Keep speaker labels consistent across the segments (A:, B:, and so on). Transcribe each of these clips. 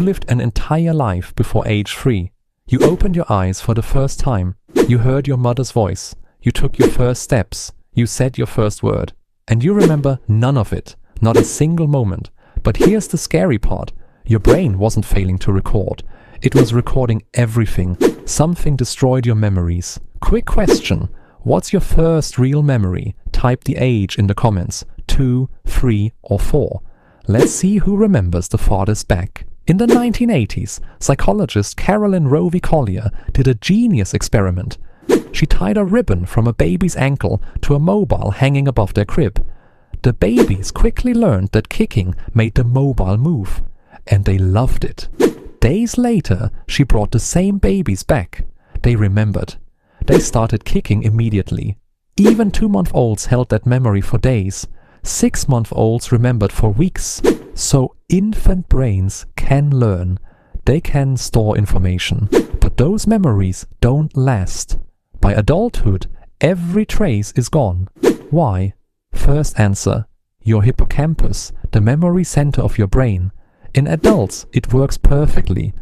A: lived an entire life before age 3. You opened your eyes for the first time. You heard your mother's voice. You took your first steps. You said your first word. And you remember none of it. Not a single moment. But here's the scary part. Your brain wasn't failing to record. It was recording everything. Something destroyed your memories. Quick question. What's your first real memory? Type the age in the comments. 2, 3, or 4. Let's see who remembers the farthest back. In the 1980s, psychologist Carolyn Rowe Collier did a genius experiment. She tied a ribbon from a baby's ankle to a mobile hanging above their crib. The babies quickly learned that kicking made the mobile move, and they loved it. Days later, she brought the same babies back. They remembered. They started kicking immediately. Even 2-month-olds held that memory for days. 6-month-olds remembered for weeks. So infant brains can learn. They can store information. But those memories don't last. By adulthood, every trace is gone. Why? First answer. Your hippocampus, the memory center of your brain. In adults, it works perfectly.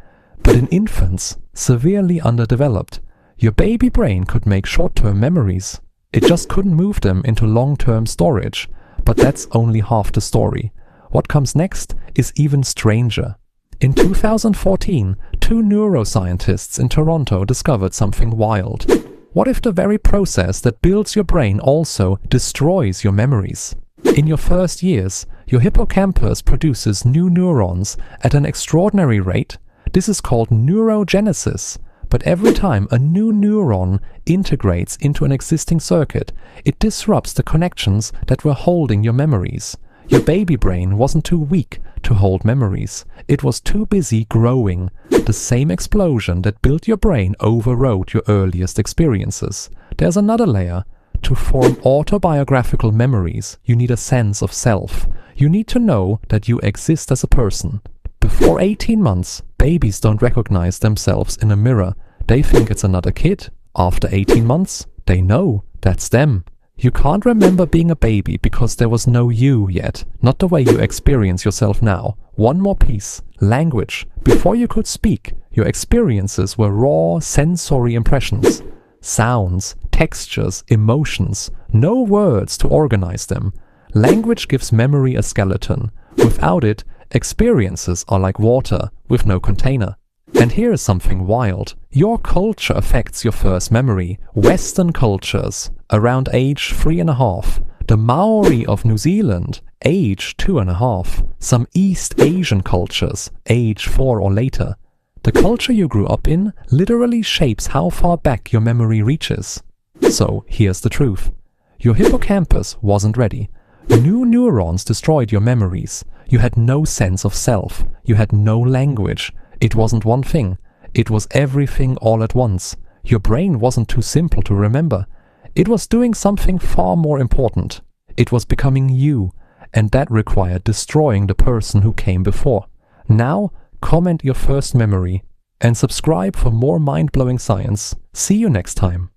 A: But in infants, severely underdeveloped, your baby brain could make short-term memories. It just couldn't move them into long-term storage. But that's only half the story. What comes next is even stranger. In 2014, 2 neuroscientists in Toronto discovered something wild. What if the very process that builds your brain also destroys your memories? In your first years, your hippocampus produces new neurons at an extraordinary rate. This is called neurogenesis. But every time a new neuron integrates into an existing circuit, it disrupts the connections that were holding your memories. Your baby brain wasn't too weak to hold memories. It was too busy growing. The same explosion that built your brain overrode your earliest experiences. There's another layer. To form autobiographical memories, you need a sense of self. You need to know that you exist as a person. Before 18 months, babies don't recognize themselves in a mirror. They think it's another kid. After 18 months, they know that's them. You can't remember being a baby because there was no you yet, not the way you experience yourself now. One more piece. Language. Before you could speak, your experiences were raw sensory impressions. Sounds, textures, emotions. No words to organize them. Language gives memory a skeleton. Without it, experiences are like water with no container. And here is something wild. Your culture affects your first memory. Western cultures, around age 3.5. The Maori of New Zealand, age 2.5. Some East Asian cultures, age 4 or later. The culture you grew up in literally shapes how far back your memory reaches. So here's the truth. Your hippocampus wasn't ready. New neurons destroyed your memories. You had no sense of self. You had no language. It wasn't one thing. It was everything all at once. Your brain wasn't too simple to remember. It was doing something far more important. It was becoming you, and that required destroying the person who came before. Now, comment your first memory and subscribe for more mind-blowing science. See you next time.